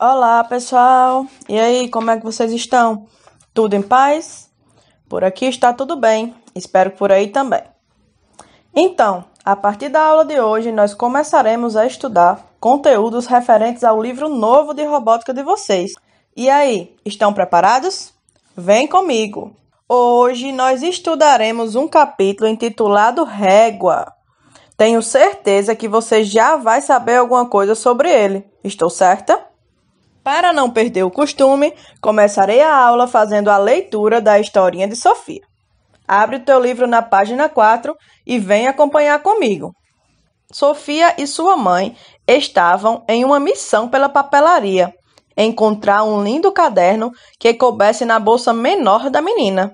Olá, pessoal! E aí, como é que vocês estão? Tudo em paz? Por aqui está tudo bem, espero que por aí também. Então, a partir da aula de hoje, nós começaremos a estudar conteúdos referentes ao livro novo de robótica de vocês. E aí, estão preparados? Vem comigo! Hoje nós estudaremos um capítulo intitulado Régua. Tenho certeza que você já vai saber alguma coisa sobre ele. Estou certa? Para não perder o costume, começarei a aula fazendo a leitura da historinha de Sofia. Abre o teu livro na página 4 e vem acompanhar comigo. Sofia e sua mãe estavam em uma missão pela papelaria, encontrar um lindo caderno que coubesse na bolsa menor da menina.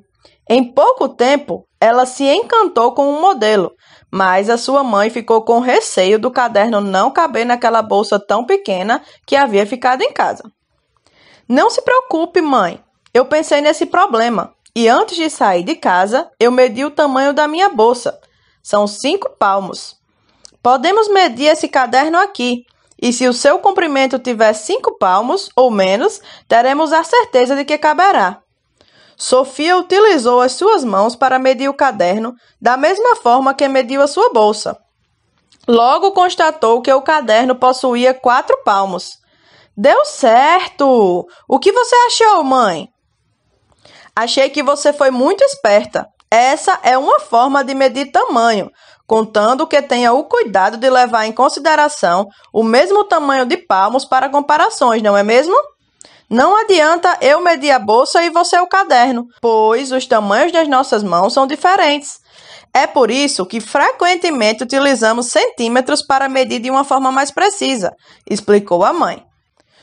Em pouco tempo, ela se encantou com um modelo, mas a sua mãe ficou com receio do caderno não caber naquela bolsa tão pequena que havia ficado em casa. Não se preocupe, mãe. Eu pensei nesse problema e antes de sair de casa, eu medi o tamanho da minha bolsa. São 5 palmos. Podemos medir esse caderno aqui e se o seu comprimento tiver 5 palmos ou menos, teremos a certeza de que caberá. Sofia utilizou as suas mãos para medir o caderno da mesma forma que mediu a sua bolsa. Logo constatou que o caderno possuía 4 palmos. Deu certo! O que você achou, mãe? Achei que você foi muito esperta. Essa é uma forma de medir tamanho, contando que tenha o cuidado de levar em consideração o mesmo tamanho de palmos para comparações, não é mesmo? Não adianta eu medir a bolsa e você o caderno, pois os tamanhos das nossas mãos são diferentes. É por isso que frequentemente utilizamos centímetros para medir de uma forma mais precisa, explicou a mãe.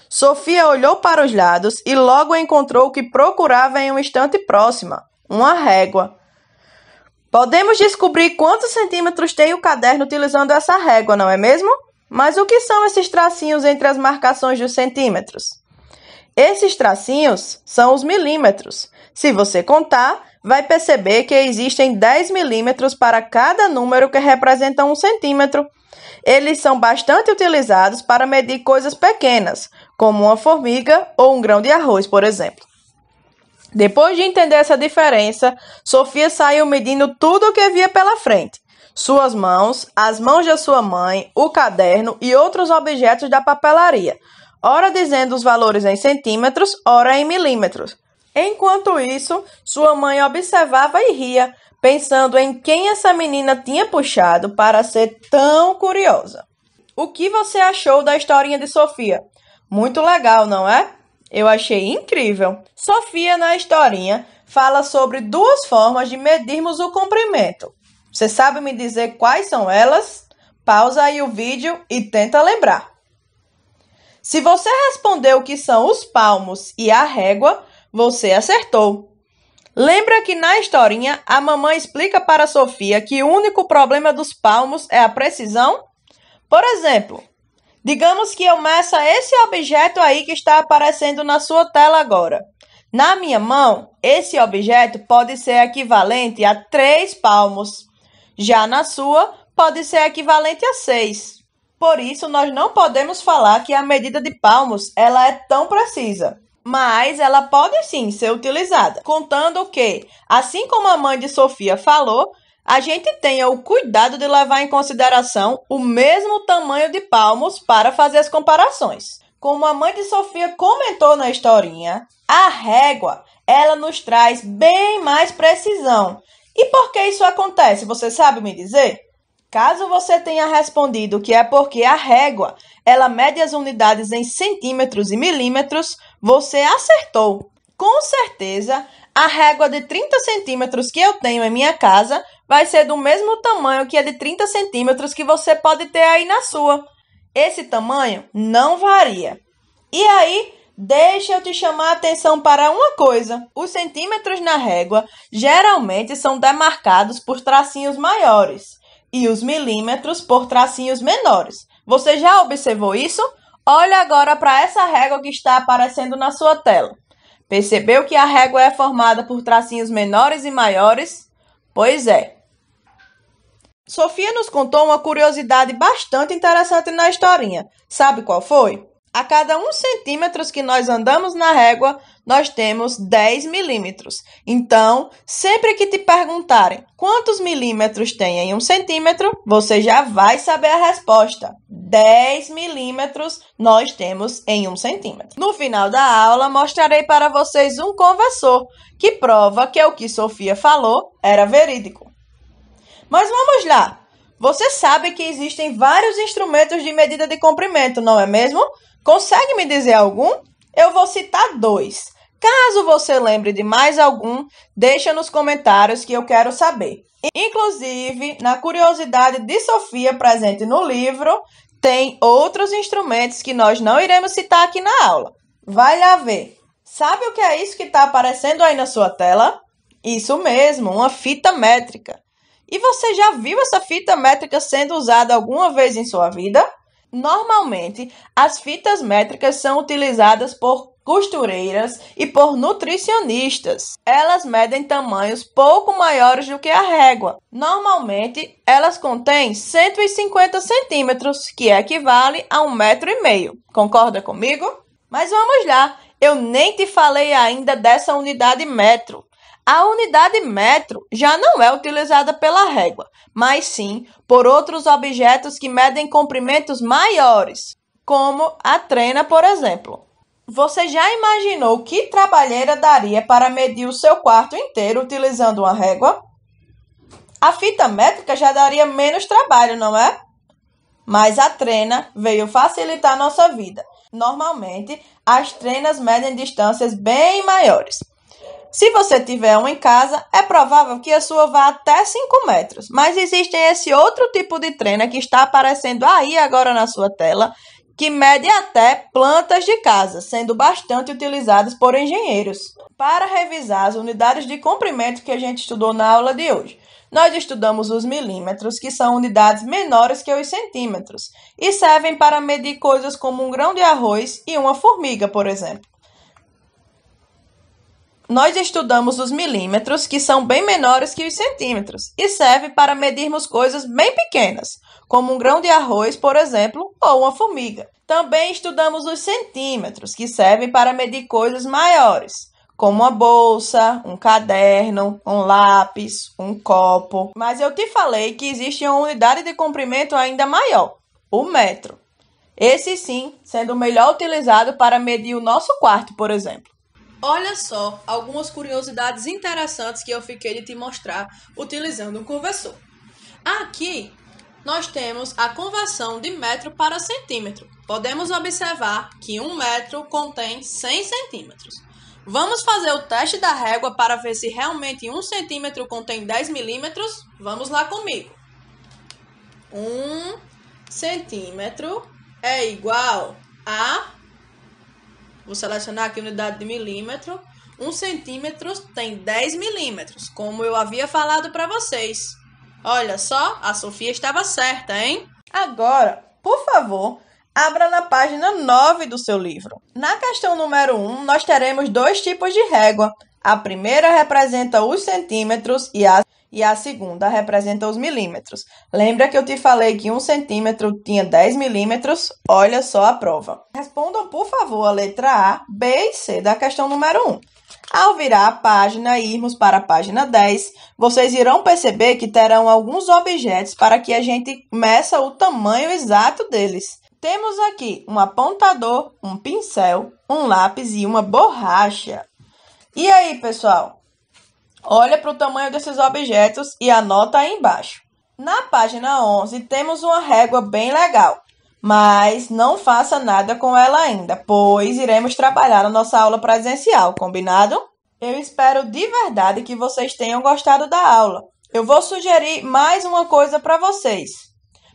Sofia olhou para os lados e logo encontrou o que procurava em uma estante próxima, uma régua. Podemos descobrir quantos centímetros tem o caderno utilizando essa régua, não é mesmo? Mas o que são esses tracinhos entre as marcações dos centímetros? Esses tracinhos são os milímetros. Se você contar, vai perceber que existem 10 milímetros para cada número que representa 1 centímetro. Eles são bastante utilizados para medir coisas pequenas, como uma formiga ou um grão de arroz, por exemplo. Depois de entender essa diferença, Sofia saiu medindo tudo o que via pela frente. Suas mãos, as mãos da sua mãe, o caderno e outros objetos da papelaria, ora dizendo os valores em centímetros, ora em milímetros. Enquanto isso, sua mãe observava e ria, pensando em quem essa menina tinha puxado para ser tão curiosa. O que você achou da historinha de Sofia? Muito legal, não é? Eu achei incrível. Sofia, na historinha, fala sobre 2 formas de medirmos o comprimento. Você sabe me dizer quais são elas? Pausa aí o vídeo e tenta lembrar. Se você respondeu que são os palmos e a régua, você acertou. Lembra que na historinha a mamãe explica para Sofia que o único problema dos palmos é a precisão? Por exemplo, digamos que eu meça esse objeto aí que está aparecendo na sua tela agora. Na minha mão, esse objeto pode ser equivalente a 3 palmos. Já na sua, pode ser equivalente a 6. Por isso, nós não podemos falar que a medida de palmos ela é tão precisa. Mas ela pode sim ser utilizada, contando que, assim como a mãe de Sofia falou, a gente tenha o cuidado de levar em consideração o mesmo tamanho de palmos para fazer as comparações. Como a mãe de Sofia comentou na historinha, a régua ela nos traz bem mais precisão. E por que isso acontece? Você sabe me dizer? Caso você tenha respondido que é porque a régua ela mede as unidades em centímetros e milímetros, você acertou. Com certeza, a régua de 30 centímetros que eu tenho em minha casa vai ser do mesmo tamanho que a de 30 centímetros que você pode ter aí na sua. Esse tamanho não varia. E aí, deixa eu te chamar a atenção para uma coisa. Os centímetros na régua geralmente são demarcados por tracinhos maiores e os milímetros por tracinhos menores. Você já observou isso? Olha agora para essa régua que está aparecendo na sua tela. Percebeu que a régua é formada por tracinhos menores e maiores? Pois é. Sofia nos contou uma curiosidade bastante interessante na historinha. Sabe qual foi? A cada 1 centímetro que nós andamos na régua, nós temos 10 milímetros. Então, sempre que te perguntarem quantos milímetros tem em 1 centímetro, você já vai saber a resposta. 10 milímetros nós temos em 1 centímetro. No final da aula, mostrarei para vocês um conversor, que prova que o que Sofia falou era verídico. Mas vamos lá! Você sabe que existem vários instrumentos de medida de comprimento, não é mesmo? Consegue me dizer algum? Eu vou citar 2. Caso você lembre de mais algum, deixa nos comentários que eu quero saber. Inclusive, na curiosidade de Sofia presente no livro, tem outros instrumentos que nós não iremos citar aqui na aula. Vai lá ver. Sabe o que é isso que está aparecendo aí na sua tela? Isso mesmo, uma fita métrica. E você já viu essa fita métrica sendo usada alguma vez em sua vida? Normalmente, as fitas métricas são utilizadas por costureiras e por nutricionistas. Elas medem tamanhos pouco maiores do que a régua. Normalmente, elas contêm 150 centímetros, que equivale a 1,5 metro. Concorda comigo? Mas vamos lá, eu nem te falei ainda dessa unidade metro. A unidade metro já não é utilizada pela régua, mas sim por outros objetos que medem comprimentos maiores, como a trena, por exemplo. Você já imaginou que trabalheira daria para medir o seu quarto inteiro utilizando uma régua? A fita métrica já daria menos trabalho, não é? Mas a trena veio facilitar nossa vida. Normalmente, as trenas medem distâncias bem maiores. Se você tiver uma em casa, é provável que a sua vá até 5 metros. Mas existe esse outro tipo de trena que está aparecendo aí agora na sua tela, que mede até plantas de casa, sendo bastante utilizadas por engenheiros. Para revisar as unidades de comprimento que a gente estudou na aula de hoje, nós estudamos os milímetros, que são unidades menores que os centímetros, e servem para medir coisas como um grão de arroz e uma formiga, por exemplo. Nós estudamos os milímetros, que são bem menores que os centímetros, e servem para medirmos coisas bem pequenas, como um grão de arroz, por exemplo, ou uma formiga. Também estudamos os centímetros, que servem para medir coisas maiores, como uma bolsa, um caderno, um lápis, um copo. Mas eu te falei que existe uma unidade de comprimento ainda maior, o metro. Esse sim, sendo melhor utilizado para medir o nosso quarto, por exemplo. Olha só algumas curiosidades interessantes que eu fiquei de te mostrar utilizando um conversor. Aqui nós temos a conversão de metro para centímetro. Podemos observar que 1 metro contém 100 centímetros. Vamos fazer o teste da régua para ver se realmente 1 centímetro contém 10 milímetros? Vamos lá comigo. 1 centímetro é igual a... Vou selecionar aqui a unidade de milímetro. 1 centímetro tem 10 milímetros, como eu havia falado para vocês. Olha só, a Sofia estava certa, hein? Agora, por favor, abra na página 9 do seu livro. Na questão número 1, nós teremos 2 tipos de régua. A primeira representa os centímetros e a segunda representa os milímetros. Lembra que eu te falei que 1 centímetro tinha 10 milímetros? Olha só a prova. Respondam, por favor, a letra A, B e C da questão número 1. Ao virar a página e irmos para a página 10, vocês irão perceber que terão alguns objetos para que a gente meça o tamanho exato deles. Temos aqui um apontador, um pincel, um lápis e uma borracha. E aí, pessoal? Olha para o tamanho desses objetos e anota aí embaixo. Na página 11, temos uma régua bem legal, mas não faça nada com ela ainda, pois iremos trabalhar na nossa aula presencial, combinado? Eu espero de verdade que vocês tenham gostado da aula. Eu vou sugerir mais uma coisa para vocês.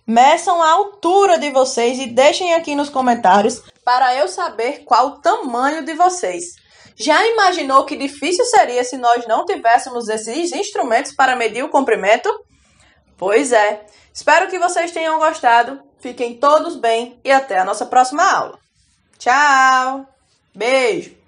Meçam a altura de vocês e deixem aqui nos comentários para eu saber qual o tamanho de vocês. Já imaginou que difícil seria se nós não tivéssemos esses instrumentos para medir o comprimento? Pois é. Espero que vocês tenham gostado. Fiquem todos bem e até a nossa próxima aula. Tchau! Beijo!